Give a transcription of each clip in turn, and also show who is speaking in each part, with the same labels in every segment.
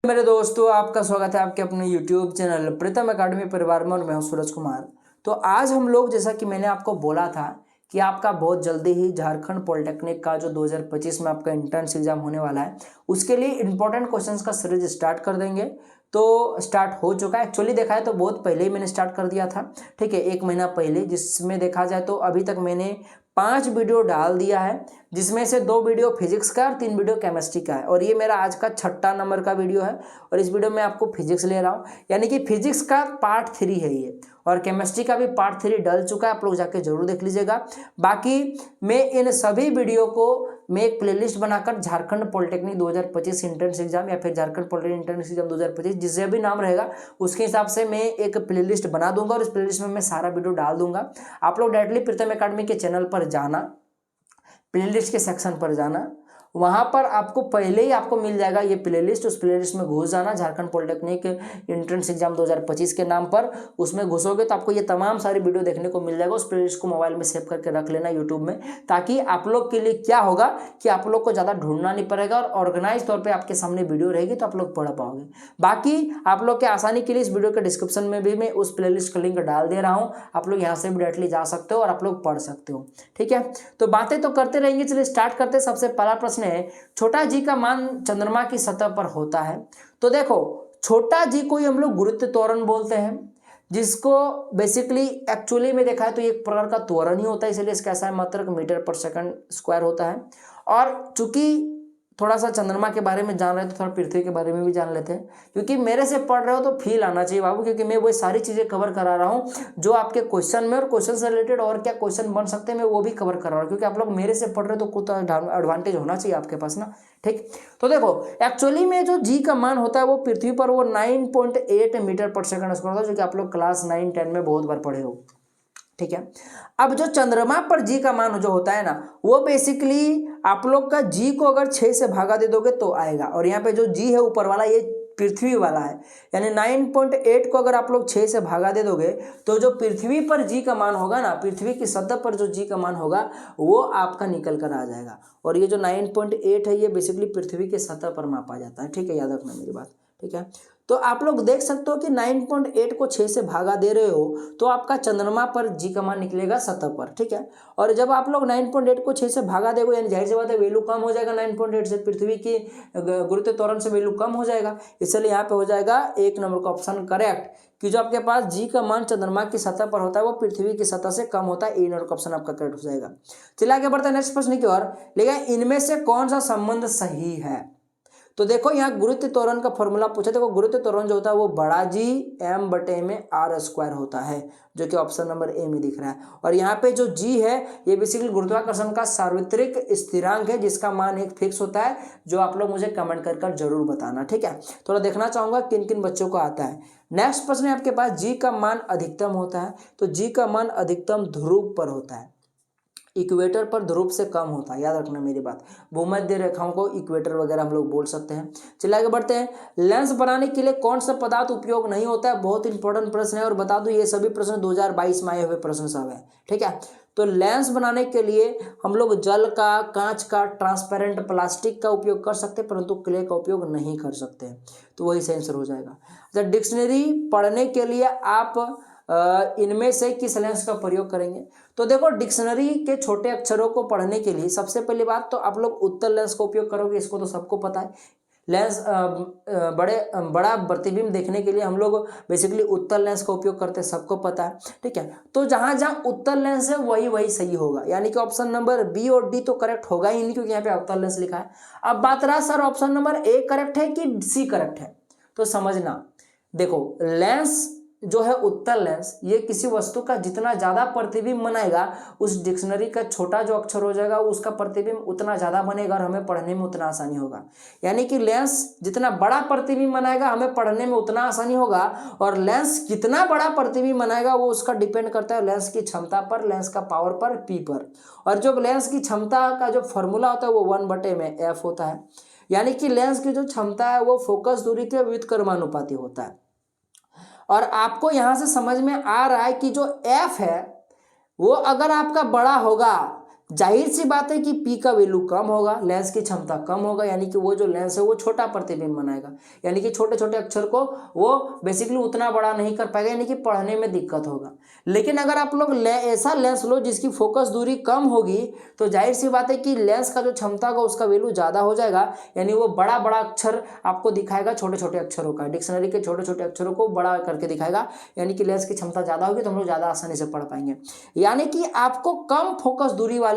Speaker 1: मेरे दोस्तों, आपका स्वागत है आपके अपने YouTube चैनल प्रीतम एकेडमी परिवार में और मैं हूं सूरज कुमार। तो आज हम लोग, जैसा कि मैंने आपको बोला था कि आपका बहुत जल्दी ही झारखंड पॉलिटेक्निक का जो 2025 में आपका एंट्रेंस एग्जाम होने वाला है, उसके लिए इंपॉर्टेंट क्वेश्चंस का सीरीज स्टार्ट कर देंगे। तो स्टार्ट हो चुका है, एक्चुअली देखा है तो बहुत पहले ही मैंने स्टार्ट कर दिया था, ठीक है, 1 महीना पहले। जिसमें देखा जाए तो अभी तक मैंने 5 वीडियो डाल दिया है, जिसमें से 2 वीडियो फिजिक्स का और 3 वीडियो केमिस्ट्री का है। और ये मेरा आज का 6ठा नंबर का वीडियो है और इस वीडियो में आपको फिजिक्स ले रहा हूँ, यानी कि फिजिक्स का पार्ट 3 है ये। और केमिस्ट्री का भी पार्ट 3 डल चुका है, आप लोग जाके जरूर देख लीजिएगा। बाकी मैं इन सभी वीडियो को मैं एक प्लेलिस्ट बनाकर झारखंड पॉलिटेक्निक 2025 एंट्रेंस एग्जाम या फिर झारखंड पॉलिटेक्निक एंट्रेंस एग्जाम 2025 जिससे भी नाम रहेगा उसके हिसाब से मैं एक प्लेलिस्ट बना दूंगा और इस प्लेलिस्ट में मैं सारा वीडियो डाल दूंगा। आप लोग डायरेक्टली प्रीतम एकेडमी के चैनल पर जाना, प्लेलिस्ट के सेक्शन पर जाना, वहां पर आपको पहले ही आपको मिल जाएगा ये प्लेलिस्ट। उस प्लेलिस्ट में घुस जाना, झारखंड पॉलिटेक्निक एंट्रेंस एग्जाम 2025 के नाम पर। उसमें घुसोगे तो आपको ये तमाम सारी वीडियो देखने को मिल जाएगा। उस प्लेलिस्ट को मोबाइल में सेव करके रख लेना यूट्यूब में, ताकि आप लोग के लिए क्या होगा कि आप लोग को ज़्यादा ढूंढना नहीं पड़ेगा और ऑर्गेनाइज तौर पर आपके सामने वीडियो रहेगी तो आप लोग पढ़ पाओगे। बाकी आप लोग के आसानी के लिए इस वीडियो के डिस्क्रिप्शन में भी मैं उस प्लेलिस्ट का लिंक डाल दे रहा हूँ, आप लोग यहाँ से भी डायरेक्टली जा सकते हो और आप लोग पढ़ सकते हो, ठीक है। तो बातें तो करते रहेंगे, चलिए स्टार्ट करते। सबसे पहला प्रश्न है, छोटा जी का मान चंद्रमा की सतह पर होता है। तो देखो, छोटा जी को ही हम लोग गुरुत्व त्वरण बोलते हैं, जिसको बेसिकली एक्चुअली में देखा है तो एक प्रकार का त्वरण ही होता है, इसलिए इसका ऐसा है मात्रक मीटर पर सेकंड स्क्वायर होता है। और चूंकि थोड़ा सा चंद्रमा के बारे में जान रहे हैं तो थोड़ा पृथ्वी के बारे में भी जान लेते हैं, क्योंकि मेरे से पढ़ रहे हो तो फील आना चाहिए बाबू, क्योंकि मैं वो सारी चीज़ें कवर करा रहा हूँ जो आपके क्वेश्चन में, और क्वेश्चन से रिलेटेड और क्या क्वेश्चन बन सकते हैं मैं वो भी कवर करा रहा हूँ, क्योंकि आप लोग मेरे से पढ़ रहे हो तो कुछ एडवांटेज होना चाहिए आपके पास ना, ठीक। तो देखो, एक्चुअली में जो जी का मान होता है वो पृथ्वी पर वो 9.8 मीटर पर सेकंड स्क्वायर होता है, जो कि आप लोग क्लास 9-10 में बहुत बार पढ़े हो, ठीक है। अब जो चंद्रमा पर जी का मान जो होता है ना, वो बेसिकली आप लोग का जी को अगर 6 से भागा दे दोगे तो आएगा। और यहाँ पे जो जी है ऊपर वाला, ये पृथ्वी वाला है, यानी 9.8 को अगर आप लोग 6 से भागा दे दोगे तो जो पृथ्वी पर जी का मान होगा ना, पृथ्वी की सतह पर जो जी का मान होगा वो आपका निकल कर आ जाएगा। और ये जो 9.8 है ये बेसिकली पृथ्वी की सतह पर मापा जाता है, ठीक है, याद रखना मेरी बात, ठीक है। तो आप लोग देख सकते हो कि 9.8 को 6 से भागा दे रहे हो तो आपका चंद्रमा पर जी का मान निकलेगा सतह पर, ठीक है। और जब आप लोग 9.8 को 6 से भागा दोगे, यानी जाहिर सी बात है वैल्यू कम हो जाएगा 9.8 से, पृथ्वी की गुरुत्व त्वरण से वैल्यू कम हो जाएगा, इसलिए यहाँ पे हो जाएगा 1 नंबर का ऑप्शन करेक्ट, कि जो आपके पास जी का मान चंद्रमा की सतह पर होता है वो पृथ्वी की सतह से कम होता है। ए नंबर का ऑप्शन आपका करेक्ट हो जाएगा। चलिए आगे बढ़ते हैं नेक्स्ट प्रश्न की ओर। लेकिन इनमें से कौन सा संबंध सही है? तो देखो, यहाँ गुरुत्व त्वरण का फॉर्मूला पूछा। देखो, गुरुत्व त्वरण जो होता है वो बड़ा जी एम बटे में आर स्क्वायर होता है, जो कि ऑप्शन नंबर ए में दिख रहा है। और यहाँ पे जो जी है ये बेसिकली गुरुत्वाकर्षण का सार्वत्रिक स्थिरांक है, जिसका मान एक फिक्स होता है, जो आप लोग मुझे कमेंट कर जरूर बताना, ठीक है। थोड़ा देखना चाहूंगा किन किन बच्चों को आता है। नेक्स्ट प्रश्न है आपके पास, जी का मान अधिकतम होता है। तो जी का मान अधिकतम ध्रुव पर होता है, इक्वेटर पर ध्रुव से कम होता है, याद रखना मेरी बात। भूमध्य रेखाओं को इक्वेटर वगैरह हम लोग बोल सकते हैं। चलिए आगे बढ़ते हैं। लेंस बनाने के लिए कौन सा पदार्थ उपयोग नहीं होता है? बहुत इंपॉर्टेंट प्रश्न है, और बता दूं ये सभी प्रश्न 2022 में आए हुए प्रश्न सब है, ठीक है। तो लेंस बनाने के लिए हम लोग जल का, कांच का, ट्रांसपेरेंट प्लास्टिक का उपयोग कर सकते हैं, परंतु क्ले का उपयोग नहीं कर सकते, तो वही सही आंसर हो जाएगा। अच्छा, डिक्शनरी पढ़ने के लिए आप इनमें से किस लेंस का प्रयोग करेंगे? तो देखो, डिक्शनरी के छोटे अक्षरों को पढ़ने के लिए सबसे पहली बात तो आप लोग उत्तल लेंस का उपयोग करोगे, इसको तो सबको पता है। लेंस बड़ा प्रतिबिंब देखने के लिए हम लोग बेसिकली उत्तल लेंस का उपयोग करते हैं, सबको पता है, ठीक है। तो जहां जहां उत्तल लेंस है वही वही सही होगा, यानी कि ऑप्शन नंबर बी और डी तो करेक्ट होगा ही नहीं, क्योंकि यहाँ पे उत्तल लेंस लिखा है। अब बात रहा sir option number A correct है कि सी करेक्ट है, तो समझना। देखो, लेंस जो है उत्तल लेंस, ये किसी वस्तु का जितना ज्यादा प्रतिबिंब बनाएगा, उस डिक्शनरी का छोटा जो अक्षर हो जाएगा उसका प्रतिबिंब उतना ज्यादा बनेगा और हमें पढ़ने में उतना आसानी होगा। यानी कि लेंस जितना बड़ा प्रतिबिंब बनाएगा हमें पढ़ने में उतना आसानी होगा, और लेंस कितना बड़ा प्रतिबिंब बनाएगा वो उसका डिपेंड करता है लेंस की क्षमता पर, लेंस का पावर पर, पी पर। और जो लेंस की क्षमता का जो फॉर्मूला होता है वो 1/f होता है, यानी कि लेंस की जो क्षमता है वो फोकस दूरी के व्युत्क्रमानुपाती होता है। और आपको यहां से समझ में आ रहा है कि जो f है वो अगर आपका बड़ा होगा जाहिर सी बात है कि पी का वैल्यू कम होगा, लेंस की क्षमता कम होगा, यानी कि वो जो लेंस है वो छोटा प्रतिबिंब बनाएगा, यानी कि छोटे छोटे अक्षर को वो बेसिकली उतना बड़ा नहीं कर पाएगा, यानी कि पढ़ने में दिक्कत होगा। लेकिन अगर आप लोग ऐसा लेंस लो जिसकी फोकस दूरी कम होगी, तो जाहिर सी बात है कि लेंस का जो क्षमता होगा उसका वैल्यू ज़्यादा हो जाएगा, यानी वो बड़ा बड़ा अक्षर आपको दिखाएगा छोटे छोटे अक्षरों का, डिक्शनरी के छोटे छोटे अक्षरों को बड़ा करके दिखाएगा, यानी कि लेंस की क्षमता ज़्यादा होगी तो हम लोग ज़्यादा आसानी से पढ़ पाएंगे। यानी कि आपको कम फोकस दूरी वाले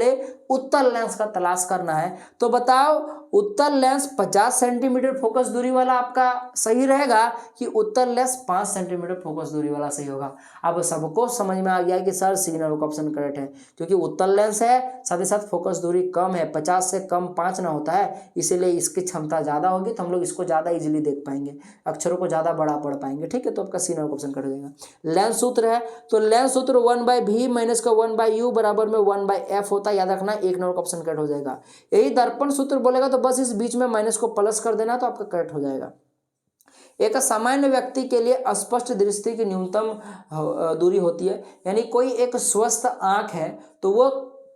Speaker 1: उत्तल लेंस का तलाश करना है। तो बताओ उत्तल लेंस 50 सेंटीमीटर फोकस दूरी वाला आपका सही रहेगा कि उत्तल लेंस 5 सेंटीमीटर फोकस दूरी वाला सही होगा। अब सबको समझ में आ गया कि सर सी नंबर का ऑप्शन करेक्ट है, क्योंकि उत्तल लेंस है साथ ही साथ फोकस दूरी कम है, 50 से कम 5 ना होता है, इसीलिए इसकी क्षमता ज़्यादा होगी तो हम लोग इसको ज़्यादा इजीली देख पाएंगे, अक्षरों को ज़्यादा बड़ा पढ़ पाएंगे। ठीक है, तो आपका सी नंबर का ऑप्शन कट जाएगा। लेंस सूत्र है तो लेंस सूत्र 1/v माइनस का 1/u बराबर में 1/f होता है, याद रखना, एक नंबर का ऑप्शन कट हो जाएगा। यही दर्पण सूत्र बोलेगा तो बस इस बीच में माइनस को प्लस कर देना तो आपका करेक्ट हो जाएगा। एक सामान्य व्यक्ति के लिए स्पष्ट दृष्टि की न्यूनतम दूरी होती है, यानी कोई एक स्वस्थ आंख है तो वो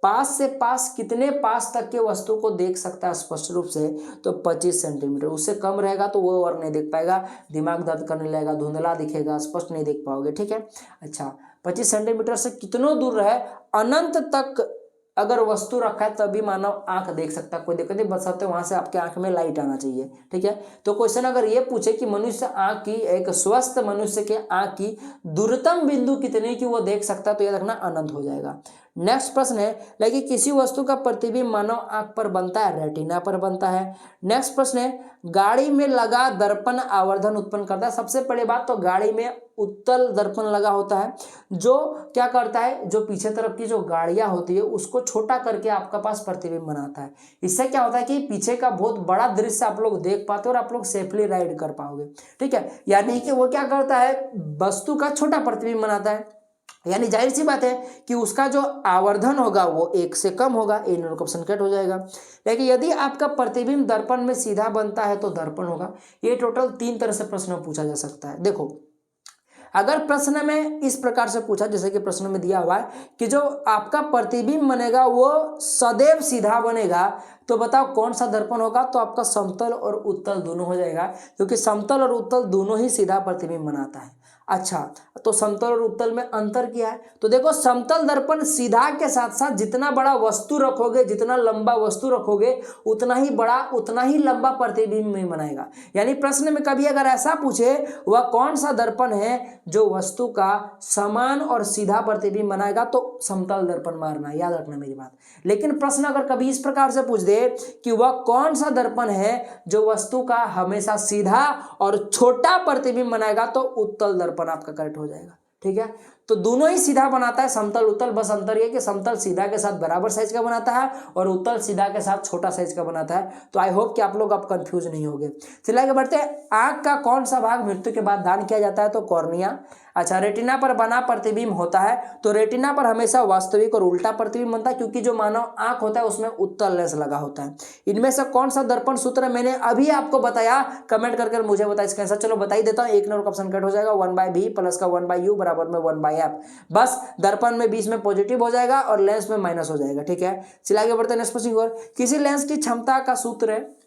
Speaker 1: पास से पास कितने पास तक के वस्तु को देख सकता है स्पष्ट रूप से, तो 25 सेंटीमीटर। उससे कम रहेगा तो वो और नहीं देख पाएगा, दिमाग दर्द करने लगेगा, धुंधला दिखेगा, स्पष्ट नहीं देख पाओगे। ठीक है, अच्छा 25 सेंटीमीटर से कितनों दूर रहे, अनंत तक अगर वस्तु रखा है तभी मानव आंख देख सकता है, कोई दिक्कत नहीं, बशर्ते वहां से आपके आंख में लाइट आना चाहिए। ठीक है, तो क्वेश्चन अगर ये पूछे कि मनुष्य आंख की, एक स्वस्थ मनुष्य के आंख की दूरतम बिंदु कितने की वो देख सकता है, तो याद रखना अनंत हो जाएगा। नेक्स्ट प्रश्न है, लेकिन किसी वस्तु का प्रतिबिंब मानव आंख पर बनता है, रेटिना पर बनता है। नेक्स्ट प्रश्न है, गाड़ी में लगा दर्पण आवर्धन उत्पन्न करता है। सबसे पहले बात तो गाड़ी में उत्तल दर्पण लगा होता है, जो क्या करता है, जो पीछे तरफ की जो गाड़ियां होती है उसको छोटा करके आपका पास प्रतिबिंब बनाता है। इससे क्या होता है कि पीछे का बहुत बड़ा दृश्य आप लोग देख पाते हो और आप लोग सेफली राइड कर पाओगे। ठीक है, यानी कि वो क्या करता है, वस्तु का छोटा प्रतिबिंब बनाता है, यानी जाहिर सी बात है कि उसका जो आवर्धन होगा वो 1 से कम होगा, ए नंबर का ऑप्शन कट हो जाएगा। लेकिन यदि आपका प्रतिबिंब दर्पण में सीधा बनता है तो दर्पण होगा। ये टोटल 3 तरह से प्रश्न पूछा जा सकता है। देखो, अगर प्रश्न में इस प्रकार से पूछा, जैसे कि प्रश्न में दिया हुआ है कि जो आपका प्रतिबिंब बनेगा वो सदैव सीधा बनेगा, तो बताओ कौन सा दर्पण होगा, तो आपका समतल और उत्तल दोनों हो जाएगा, क्योंकि समतल और उत्तल दोनों ही सीधा प्रतिबिंब बनाता है। अच्छा, तो समतल और उत्तल में अंतर क्या है, तो देखो समतल दर्पण सीधा के साथ साथ जितना बड़ा वस्तु रखोगे, जितना लंबा वस्तु रखोगे, उतना ही बड़ा उतना ही लंबा प्रतिबिंब में बनाएगा। यानी प्रश्न में कभी अगर ऐसा पूछे वह कौन सा दर्पण है जो वस्तु का समान और सीधा प्रतिबिंब बनाएगा, तो समतल दर्पण मारना, याद रखना मेरी बात। लेकिन प्रश्न अगर कभी इस प्रकार से पूछ दे कि वह कौन सा दर्पण है जो वस्तु का हमेशा सीधा और छोटा प्रतिबिंब बनाएगा, तो उत्तल दर्पण आपका करेक्ट हो जाएगा। ठीक है, तो दोनों ही सीधा बनाता है, समतल उत्तल, बस अंतर ये कि समतल सीधा के साथ बराबर साइज का बनाता है और उत्तल सीधा के साथ छोटा साइज का बनाता है। तो आई होप कि आप लोग अब कंफ्यूज नहीं होंगे। चलिए आगे बढ़ते हैं। आंख का कौन सा भाग मृत्यु के बाद दान किया जाता है, तो कॉर्निया। अच्छा, रेटिना पर बना प्रतिबिंब होता है, तो रेटिना पर हमेशा वास्तविक और उल्टा प्रतिबिंब बनता है, क्योंकि जो मानव आंख होता है उसमें उत्तल लेंस लगा होता है। इनमें से कौन सा दर्पण सूत्र मैंने अभी आपको बताया, कमेंट करके मुझे बताइए इसका आंसर। चलो बता ही देता हूँ, एक नंबर का ऑप्शन कट हो जाएगा, 1/v प्लस का 1/u बराबर में 1/f। बस दर्पण में बीच में पॉजिटिव हो जाएगा और लेंस में माइनस हो जाएगा। ठीक है, चलिए आगे बढ़ते हैं नेक्स्ट क्वेश्चन और। किसी लेंस की क्षमता का सूत्र है,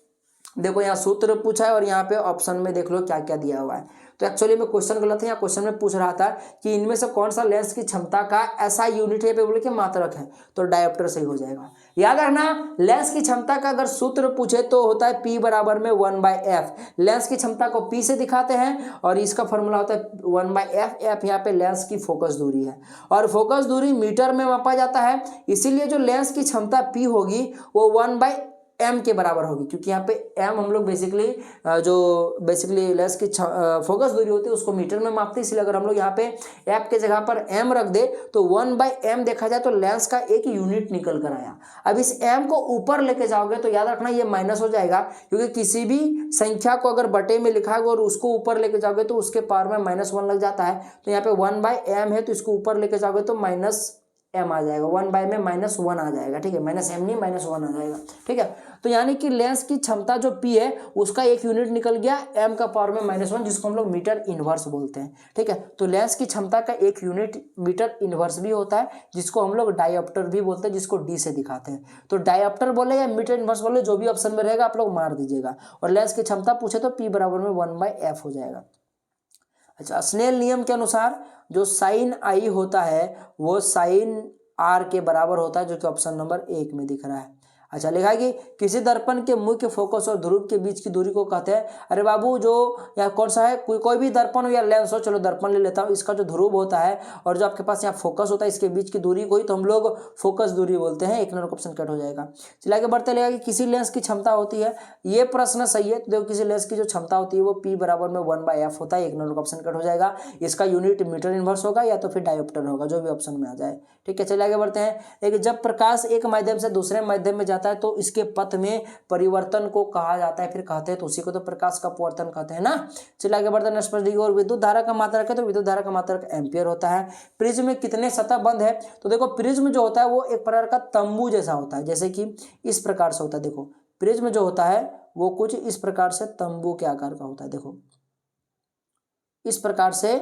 Speaker 1: देखो यहाँ सूत्र पूछा है और यहाँ पे ऑप्शन में देख लो क्या क्या दिया हुआ है। तो एक्चुअली में क्वेश्चन गलत है, यहाँ क्वेश्चन में पूछ रहा था कि इनमें से कौन सा लेंस की क्षमता का ऐसा यूनिट है, पे बोले कि मात्रक है, तो डायोप्टर सही हो जाएगा। याद रखना, लेंस की क्षमता का अगर सूत्र पूछे तो होता है P बराबर में 1/f। लेंस की क्षमता को P से दिखाते हैं और इसका फॉर्मूला होता है 1/f। f यहाँ पे लेंस की फोकस दूरी है और फोकस दूरी मीटर में मापा जाता है, इसीलिए जो लेंस की क्षमता P होगी वो 1/m के बराबर होगी, क्योंकि यहाँ पे m हम लोग बेसिकली लेंस की फोकस दूरी होती है उसको मीटर में मापते हैं, इसलिए अगर हम लोग यहाँ पे f के जगह पर m रख दे तो 1/m देखा जाए तो लेंस का एक यूनिट निकल कर आया। अब इस m को ऊपर लेके जाओगे तो याद रखना ये माइनस हो जाएगा, क्योंकि किसी भी संख्या को अगर बटे में लिखा है और उसको ऊपर लेके जाओगे तो उसके पावर में -1 लग जाता है। तो यहाँ पे 1/m है तो इसको ऊपर लेके जाओगे तो एम आ जाएगा, 1 में -1 आ जाएगा, ठीक है, माइनस एम नहीं -1 आ जाएगा, ठीक है। तो यानी कि लेंस की क्षमता जो पी है उसका एक यूनिट निकल गया एम का पावर में -1, जिसको हम लोग मीटर इनवर्स बोलते हैं, ठीक है। तो लेंस की क्षमता का एक यूनिट मीटर इनवर्स भी होता है, जिसको हम लोग डायोप्टर भी बोलते हैं, जिसको डी से दिखाते हैं। तो डायोप्टर बोले या मीटर इनवर्स बोले, जो भी ऑप्शन में रहेगा आप लोग मार दीजिएगा। और लेंस की क्षमता पूछे तो पी बराबर में 1/f हो जाएगा। अच्छा, स्नेल नियम के अनुसार जो साइन आई होता है वो साइन आर के बराबर होता है, जो कि ऑप्शन नंबर 1 में दिख रहा है। अच्छा, लिखा है कि किसी दर्पण के मुख्य फोकस और ध्रुव के बीच की दूरी को कहते हैं। अरे बाबू, जो यहाँ कौन सा है, कोई भी दर्पण हो या लेंस हो, चलो दर्पण ले लेता हूँ, इसका जो ध्रुव होता है और जो आपके पास यहाँ फोकस होता है, इसके बीच की दूरी को ही तो हम लोग फोकस दूरी बोलते हैं। 1 नंबर ऑप्शन कट हो जाएगा। चलिए आगे बढ़ते, लेगा कि किसी लेंस की क्षमता होती है, ये प्रश्न सही है। तो देखो, किसी लेंस की जो क्षमता होती है वो पी बराबर में 1/f होता है। 1 नंबर ऑप्शन कट हो जाएगा। इसका यूनिट मीटर इनवर्स होगा या तो फिर डायोप्टर होगा, जो भी ऑप्शन में आ जाए, ठीक है। चलिए आगे बढ़ते हैं। देखिए, जब प्रकाश एक माध्यम से दूसरे माध्यम में जाता है तो इसके पथ में परिवर्तन को कहा जाता है, फिर कहते हैं तो उसी को तो प्रकाश का अपवर्तन कहते हैं ना। चलिए आगे बढ़ते हैं नेक्स्ट प्रश्न। और विद्युत धारा का मात्रक है, तो विद्युत धारा का मात्रक एम्पियर होता है। प्रिज्म में कितने सतह बंद है, तो देखो प्रिज्म जो होता है वो एक प्रकार का तंबू जैसा होता है, जैसे कि इस प्रकार से होता है। देखो, प्रिज्म जो होता है वो कुछ इस प्रकार से तंबू के आकार का होता है। देखो, इस प्रकार से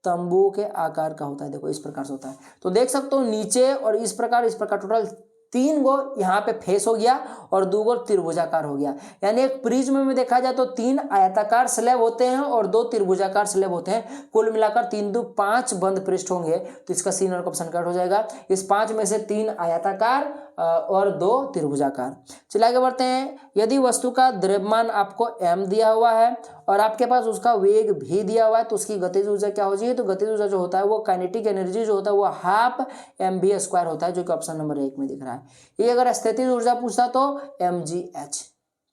Speaker 1: तंबू के आकार का होता है। देखो, इस प्रकार से होता है। तो देख सकते हो नीचे और इस प्रकार टोटल 3 गो यहाँ पे फेस हो गया और 2 गो त्रिभुजाकार हो गया। यानी एक प्रिज्म में देखा जाए तो 3 आयताकार स्लैब होते हैं और 2 त्रिभुजाकार स्लैब होते हैं। कुल मिलाकर 3 दूनी 5 बंद पृष्ठ होंगे। तो इसका सी नंबर ऑप्शन कट हो जाएगा। इस 5 में से 3 आयताकार और 2 त्रिभुजाकार। चलिए आगे बढ़ते हैं। यदि वस्तु का द्रव्यमान आपको m दिया हुआ है और आपके पास उसका वेग भी दिया हुआ है, तो उसकी गतिज ऊर्जा क्या हो जाएगी, तो गतिज ऊर्जा जो होता है वो काइनेटिक एनर्जी जो होता है वो 12 mv² होता है, जो कि ऑप्शन नंबर 1 में दिख रहा है। ये अगर स्थितिज ऊर्जा पूछता तो mgh।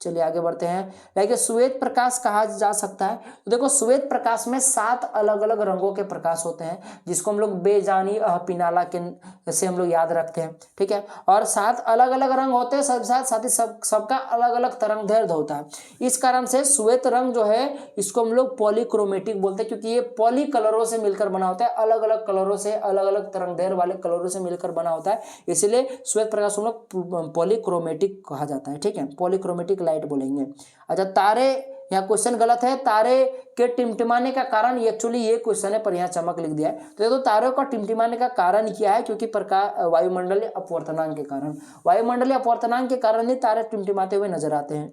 Speaker 1: चलिए आगे बढ़ते हैं। देखिए, श्वेत प्रकाश कहा जा सकता है, तो देखो श्वेत प्रकाश में 7 अलग अलग रंगों के प्रकाश होते हैं, जिसको हम लोग बेजानी पिनाला के से हम लोग याद रखते हैं, ठीक है। और 7 अलग अलग रंग होते हैं, साथ ही सबका अलग अलग तरंग दैर्ध्य होता है। इस कारण से श्वेत रंग जो है इसको हम लोग पॉलीक्रोमेटिक बोलते हैं, क्योंकि ये पॉली कलरों से मिलकर बना होता है, अलग अलग कलरों से, अलग अलग तरंग दैर्ध्य वाले कलरों से मिलकर बना होता है। इसलिए श्वेत प्रकाश हम लोग पॉलीक्रोमेटिक कहा जाता है, ठीक है, पॉलीक्रोमेटिक लाइट बोलेंगे। अच्छा, तारे, यहाँ क्वेश्चन गलत है। तारे के टिमटिमाने का कारण, एक्चुअली ये क्वेश्चन है पर यहाँ चमक लिख दिया है। तो देखो, तारों का टिमटिमाने का कारण क्या है, क्योंकि प्रकाश वायुमंडलीय अपवर्तनांक के कारण, वायुमंडलीय अपवर्तनांक के कारण ही तारे टिमटिमाते हुए नजर आते हैं।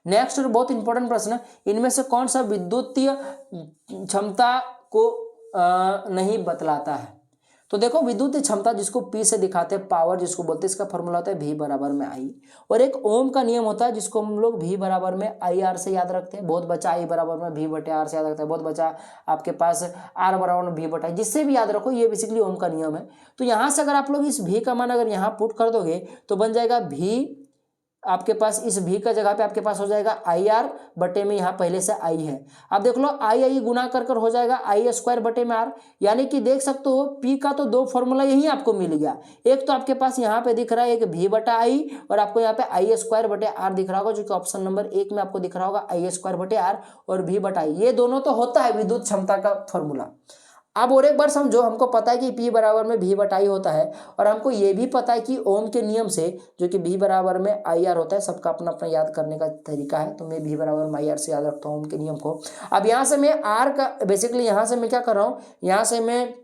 Speaker 1: नेक्स्ट बहुत इंपॉर्टेंट प्रश्न, इनमें से कौन सा विद्युतीय क्षमता को नहीं बतलाता है, तो देखो विद्युत क्षमता जिसको P से दिखाते हैं, पावर जिसको बोलते हैं, इसका फॉर्मूला होता है V बराबर में I। और एक ओम का नियम होता है जिसको हम लोग V बराबर में IR से याद रखते हैं। बहुत बच्चा I बराबर में V/R से याद रखता है, बहुत बच्चा आपके पास R बराबर में V/I, जिससे भी याद रखो, ये बेसिकली ओम का नियम है। तो यहाँ से अगर आप लोग इस V का मान अगर यहाँ पुट कर दोगे तो बन जाएगा V, आपके पास इस V का जगह पे आपके पास हो जाएगा IR बटे में, यहाँ पहले से I है। अब देख लो I गुना कर हो जाएगा I² बटे में R। यानी कि देख सकते हो P का तो 2 फॉर्मूला यही आपको मिल गया। एक तो आपके पास यहाँ पे दिख रहा है एक V/I और आपको यहाँ पे I² बटे R दिख रहा होगा, जो कि ऑप्शन नंबर 1 में आपको दिख रहा होगा I² बटे R और V/I। ये दोनों तो होता है विद्युत क्षमता का फॉर्मूला। अब और एक बार समझो, हमको पता है कि P बराबर में V/I होता है और हमको ये भी पता है कि ओम के नियम से जो कि V बराबर में IR होता है। सबका अपना अपना याद करने का तरीका है, तो मैं V बराबर में IR से याद रखता हूँ ओम के नियम को। अब यहाँ से मैं R का बेसिकली यहाँ से मैं क्या कर रहा हूँ, यहाँ से मैं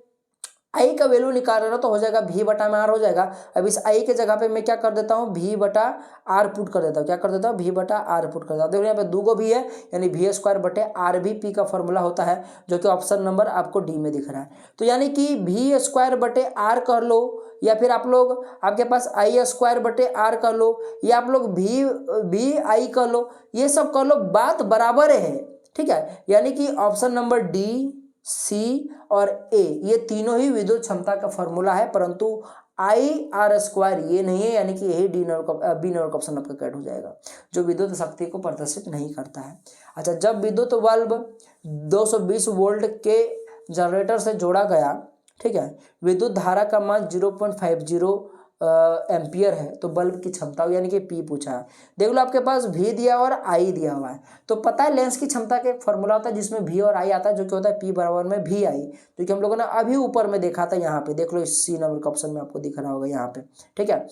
Speaker 1: I का वैल्यू निकाल रहा हूँ, तो हो जाएगा V/R हो जाएगा। अब इस I के जगह पे मैं क्या कर देता हूँ, V/R पुट कर देता हूँ। क्या कर देता हूँ, V/R पुट कर देता हूँ। देखो यहाँ पे 2 गो भी है, यानी V² बटे R भी P का फॉर्मूला होता है, जो कि ऑप्शन नंबर आपको D में दिख रहा है। तो यानी कि V² बटे R कर लो, या फिर आप लोग आपके पास I² बटे R कर लो, या आप लोग VI कर लो, ये सब कर लो, बात बराबर है, ठीक है। यानी कि ऑप्शन नंबर D, C और A ये तीनों ही विद्युत क्षमता का फॉर्मूला है, परंतु IR² ये नहीं है, यानी कि यही बी नंबर ऑप्शन आपका कट हो जाएगा, जो विद्युत शक्ति को प्रदर्शित नहीं करता है। अच्छा, जब विद्युत बल्ब 220 वोल्ट के जनरेटर से जोड़ा गया, ठीक है, विद्युत धारा का मान 0.50 एम्पियर है तो बल्ब की क्षमता यानी कि पी पूछा है। देख लो आपके पास भी दिया और आई दिया हुआ है, तो पता है लेंस की क्षमता का एक फॉर्मूला होता है जिसमें भी और आई आता है, जो कि होता है पी बराबर में भी आई, जो कि हम लोगों ने अभी ऊपर में देखा था। यहाँ पे देख लो, इस सी नंबर का ऑप्शन में आपको दिख रहा होगा यहाँ पे, ठीक है,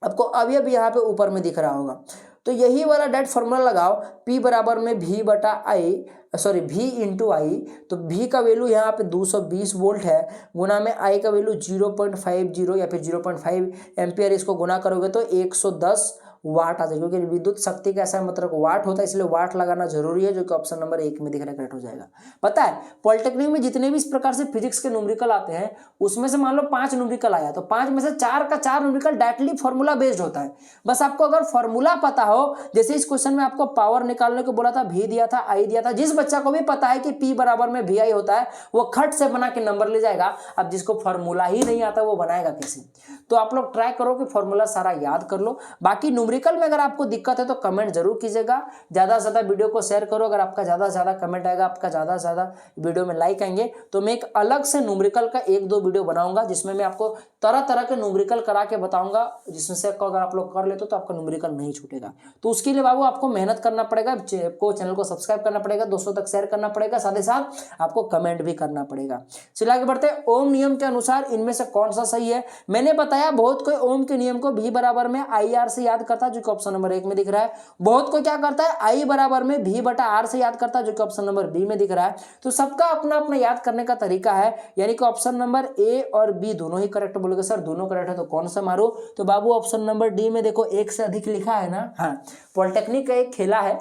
Speaker 1: आपको अभी यहाँ पे ऊपर में दिख रहा होगा। तो यही वाला डायरेक्ट फॉर्मूला लगाओ, P बराबर में V बटा आई, सॉरी V इंटू आई, तो V का वैल्यू यहाँ पे 220 वोल्ट है, गुना में I का वैल्यू 0.50 या फिर 0.5 एम्पियर, इसको गुना करोगे तो 110 वाट आ जाएगा, क्योंकि विद्युत शक्ति का ऐसा मतलब वाट होता है, इसलिए वाट लगाना जरूरी है, जो कि ऑप्शन नंबर 1 में दिख रहा है, करेक्ट हो जाएगा। पता है पॉलिटेक्निक में जितने भी इस प्रकार से फिजिक्स के न्यूमेरिकल आते हैं, उसमें से मान लो 5 न्यूमेरिकल आया, तो 5 में से 4 का 4 न्यूमेरिकल डायरेक्टली फॉर्मूला बेस्ड होता है। बस आपको अगर फॉर्मूला पता हो, जैसे इस क्वेश्चन में आपको पावर निकालने को बोला था, भी दिया था, आई दिया था, जिस बच्चा को भी पता है कि P बराबर में भी आई होता है, वो खट से बना के नंबर ले जाएगा। अब जिसको फॉर्मूला ही नहीं आता वो बनाएगा कैसे? तो आप लोग ट्राई करो कि फॉर्मूला सारा याद कर लो। बाकी न्यूमेरिकल में अगर आपको दिक्कत है तो कमेंट जरूर कीजिएगा, ज़्यादा से ज़्यादा वीडियो को शेयर करो। अगर आपका ज़्यादा से ज़्यादा कमेंट आएगा, आपका ज़्यादा से ज़्यादा वीडियो में लाइक आएंगे, तो मैं एक अलग से न्यूमेरिकल का 1-2 वीडियो बनाऊंगा, जिसमें मैं आपको तरह तरह के न्यूमेरिकल करा के बताऊंगा, जिसमें से अगर आप लोग कर लेते हो तो आपका न्यूमेरिकल नहीं छूटेगा। तो उसके लिए बाबू आपको मेहनत करना पड़ेगा, आपको चैनल को सब्सक्राइब करना पड़ेगा, दोस्तों तक शेयर करना पड़ेगा, साथ ही साथ आपको कमेंट भी करना पड़ेगा। चलिए आगे बढ़ते हैं। ओम नियम के अनुसार इनमें से कौन सा सही है? मैंने बताया बहुत कोई ओम के नियम को भी बराबर में आई आर से याद करता है, जो कि ऑप्शन नंबर 1 में दिख रहा है। बहुत को क्या करता है, आई बराबर में भी बटा आर से याद करता है, जो कि ऑप्शन नंबर बी में दिख रहा है। तो सबका अपना अपना याद करने का तरीका है, यानी कि ऑप्शन नंबर ए और बी दोनों ही करेक्ट बोलोगे। सर दोनों करेक्ट है तो कौन सा मारो? तो बाबू ऑप्शन नंबर डी में देखो, 1 से अधिक लिखा है ना। हाँ, पॉलिटेक्निक का एक खेला है,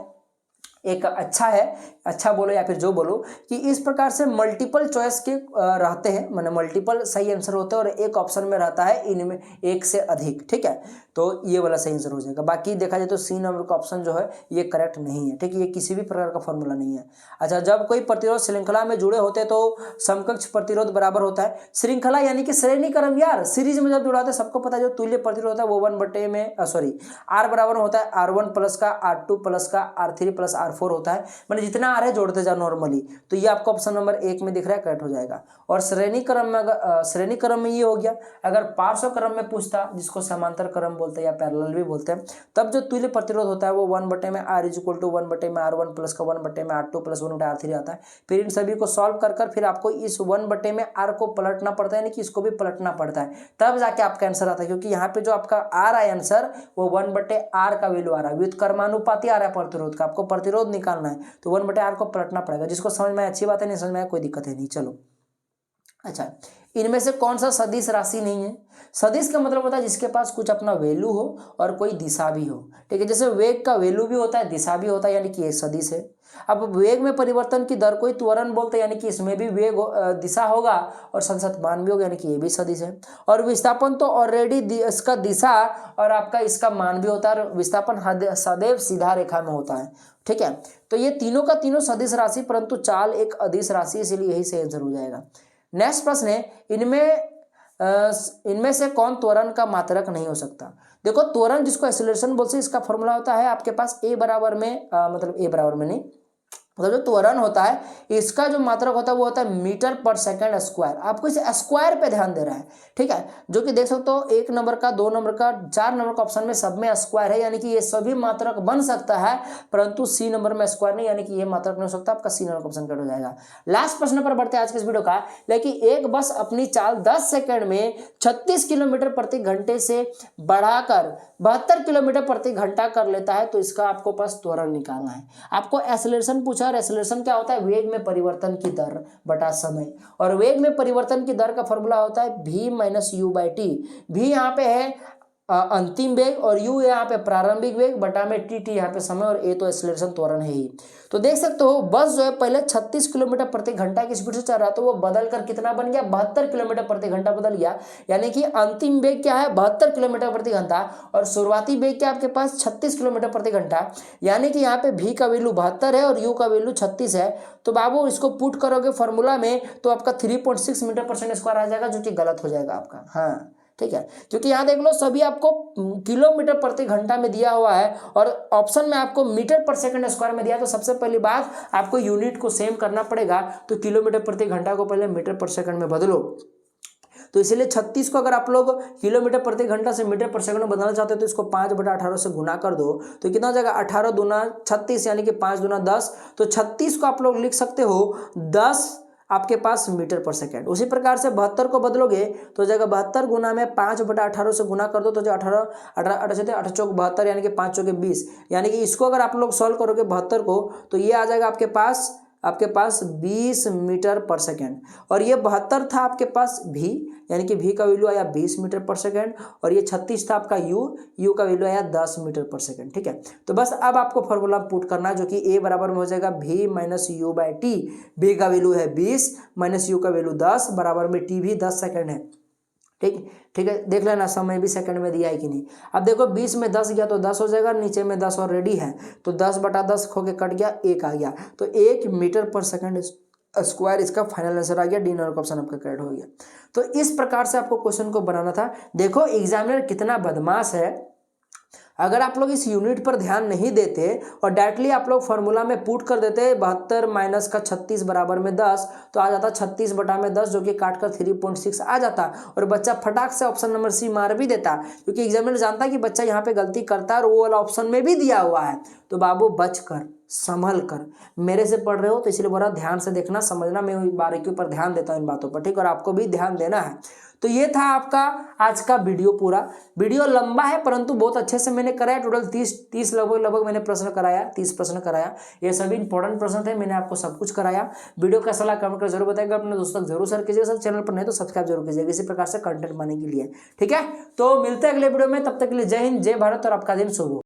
Speaker 1: एक अच्छा है, अच्छा बोलो या फिर जो बोलो, कि इस प्रकार से मल्टीपल चॉइस के रहते हैं, माने मल्टीपल सही आंसर होते हैं, और एक ऑप्शन में रहता है इनमें 1 से अधिक, ठीक है, तो ये वाला सही आंसर हो जाएगा। बाकी देखा जाए तो सी नंबर का ऑप्शन जो है ये करेक्ट नहीं है, ठीक है, ये किसी भी प्रकार का फॉर्मूला नहीं है। अच्छा, जब कोई प्रतिरोध श्रृंखला में जुड़े होते हैं तो समकक्ष प्रतिरोध बराबर होता है। श्रृंखला यानी कि श्रेणी क्रम यार, सीरीज में जब जुड़ा होता है, सबको पता है जो तुल्य प्रतिरोध होता है वो 1 में आर बराबर होता है R1 प्लस का, R2 प्लस का, R3 प्लस R4 होता है, मैंने जितना आ रहा है जोड़ते जाओ नॉर्मली। तो ये आपको ऑप्शन नंबर 1 में दिख रहा है, करेक्ट हो जाएगा। और श्रेणी क्रम में, अगर श्रेणी क्रम में ये हो गया। अगर पार्श्व क्रम में पूछता, जिसको समांतर क्रम बोलते हैं या पैरेलल भी बोलते हैं, तब जो तुल्य प्रतिरोध होता है वो 1 में R इज इक्वल टू 1 में R1 प्लस का 1 में R2 प्लस 1 R3 आता है। फिर इन सभी को सॉल्व कर फिर आपको इस 1 में R को पलटना पड़ता है, यानी कि इसको भी पलटना पड़ता है, तब जाके आपका आंसर आता है। क्योंकि यहाँ पे जो आपका आ रहा है आंसर वो 1/R का वैल्यू आ रहा है, व्युत्क्रमानुपाती आ रहा है प्रतिरोध का, आपको प्रतिरोध निकालना है, तो 1/R को पलटना पड़ेगा। जिसको समझ में अच्छी बात है, नहीं समझ में आया कोई दिक्कत है नहीं। चलो अच्छा, इनमें से कौन सा सदिश राशि नहीं है? सदिश का मतलब होता है जिसके पास कुछ अपना वैल्यू हो और कोई दिशा भी हो, ठीक है, जैसे वेग का वैल्यू भी होता है, दिशा भी होता है, यानी कि ये सदिश है। अब वेग में परिवर्तन की दर को त्वरण बोलते हैं, यानी कि इसमें भी वेग दिशा होगा और संसत भी होगा, यानी कि ये भी सदिश है। और विस्थापन तो ऑलरेडी इसका दिशा और आपका इसका मान भी होता है, और विस्थापन सदैव सीधा रेखा में होता है, ठीक है। तो ये तीनों का तीनों सदिश राशि, परंतु चाल एक अदिश राशि, इसलिए यही सही आंसर हो जाएगा। नेक्स्ट प्रश्न है, इनमें से कौन त्वरण का मात्रक नहीं हो सकता? देखो, त्वरण जिसको एक्सीलरेशन बोलते हैं, इसका फॉर्मूला होता है आपके पास ए बराबर में, मतलब ए बराबर में नहीं, मतलब जो त्वरण होता है इसका जो मात्रक होता है वो होता है मीटर पर सेकंड स्क्वायर। आपको इसे स्क्वायर पे ध्यान दे रहा है, ठीक है, जो कि देख सकते हो 1 नंबर का, 2 नंबर का, 4 नंबर का ऑप्शन में सब में स्क्वायर है, यानी कि ये सभी मात्रक बन सकता है, परंतु सी नंबर में स्क्वायर नहीं, यानी कि ये मात्रक नहीं हो सकता। आपका सी नंबर का ऑप्शन कट हो जाएगा। लास्ट प्रश्न पर बढ़ते हैं आज के इस वीडियो का। लेकिन एक बस अपनी चाल 10 सेकंड में 36 किलोमीटर प्रति घंटे से बढ़ाकर 72 किलोमीटर प्रति घंटा कर लेता है, तो इसका आपको पास त्वरण निकालना है। आपको एक्सेलरेशन पूछा, और एक्सेलरेशन क्या होता है? वेग में परिवर्तन की दर बटा समय, और वेग में परिवर्तन की दर का फॉर्मूला होता है v minus you by T. भी यहाँ पे है अंतिम वेग, और u यहाँ पे प्रारंभिक वेग, बटा में टी यहाँ पे समय, और a तो एक्सेलरेशन त्वरण है ही। तो देख सकते हो बस जो है पहले 36 किलोमीटर प्रति घंटा की स्पीड से चल रहा था, वो बदल कर कितना बन गया? 72 किलोमीटर प्रति घंटा बदल गया, यानी कि अंतिम वेग क्या है? 72 किलोमीटर प्रति घंटा, और शुरुआती वेग क्या आपके पास? 36 किलोमीटर प्रति घंटा, यानी कि यहाँ पे v का वैल्यू 72 है और u का वैल्यू 36 है। तो बाबू इसको पुट करोगे फॉर्मूला में तो आपका 3.6 मीटर पर सेकंड स्क्वायर आ जाएगा, जो कि गलत हो जाएगा आपका। हाँ, ठीक है, क्योंकि यहाँ देख लो सभी आपको किलोमीटर प्रति घंटा में दिया हुआ है, और ऑप्शन में आपको मीटर पर सेकंड स्क्वायर में दिया। तो सबसे पहली बात आपको यूनिट को सेम करना पड़ेगा, तो किलोमीटर प्रति घंटा को पहले मीटर पर सेकंड में बदलो। तो इसीलिए 36 को अगर आप लोग किलोमीटर प्रति घंटा से मीटर पर सेकंड में बदलना चाहते हो तो इसको 5/18 से गुना कर दो, तो कितना हो जाएगा 18 दूना 36 यानी कि 5 दूना 10। तो 36 को आप लोग लिख सकते हो 10 आपके पास मीटर पर सेकेंड। उसी प्रकार से 72 को बदलोगे तो हो जाएगा 72 गुना में 5/18 से गुना कर दो तो जो 18 चौक 72 यानी कि 5 चौके 20, यानी कि इसको अगर आप लोग सॉल्व करोगे 72 को तो ये आ जाएगा आपके पास 20 मीटर पर सेकेंड। और ये 72 था आपके पास भी, यानी कि भी का वैल्यू आया 20 मीटर पर सेकेंड, और ये 36 था आपका यू का वैल्यू आया 10 मीटर पर सेकेंड। ठीक है, तो बस अब आपको फॉर्मूला पुट करना है जो कि ए बराबर में हो जाएगा भी माइनस यू बाई टी। भी का वैल्यू है 20 माइनस यू का वैल्यू 10 बराबर में टी भी 10 सेकेंड है। ठीक है, देख लेना समय भी सेकंड में दिया है कि नहीं। अब देखो 20 में 10 गया तो 10 हो जाएगा, नीचे में 10 ऑलरेडी है तो 10/10 खो के कट गया, 1 आ गया, तो 1 मीटर पर सेकंड स्क्वायर इसका फाइनल आंसर आ गया। डी नंबर का ऑप्शन आपका करेक्ट हो गया। तो इस प्रकार से आपको क्वेश्चन को बनाना था। देखो एग्जामिनर कितना बदमाश है, अगर आप लोग इस यूनिट पर ध्यान नहीं देते और डायरेक्टली आप लोग फॉर्मूला में पुट कर देते 72 माइनस का 36 बराबर में 10, तो आ जाता 36/10 जो कि काट कर 3.6 आ जाता, और बच्चा फटाक से ऑप्शन नंबर सी मार भी देता, क्योंकि एग्जामिनर जानता है कि बच्चा यहाँ पे गलती करता है और वो वाला ऑप्शन में भी दिया हुआ है। तो बाबू बच कर संभल कर, मेरे से पढ़ रहे हो तो इसलिए बोला ध्यान से देखना समझना, मैं बारीकी पर ध्यान देता हूँ इन बातों पर, ठीक, और आपको भी ध्यान देना है। तो ये था आपका आज का वीडियो। पूरा वीडियो लंबा है परंतु बहुत अच्छे से मैंने कराया। टोटल 30 लगभग मैंने प्रश्न कराया, 30 प्रश्न कराया। ये सभी इंपॉर्टेंट प्रश्न थे, मैंने आपको सब कुछ कराया। वीडियो कैसा लगा कमेंट कर जरूर बताइएगा, अपने दोस्तों तक जरूर शेयर कीजिएगा, सब चैनल पर नहीं तो सब्सक्राइब जरूर कीजिएगा इसी प्रकार से कंटेंट पाने के लिए। ठीक है, तो मिलते हैं अगले वीडियो में, तब तक के लिए जय हिंद, जय भारत और आपका दिन शुभ हो।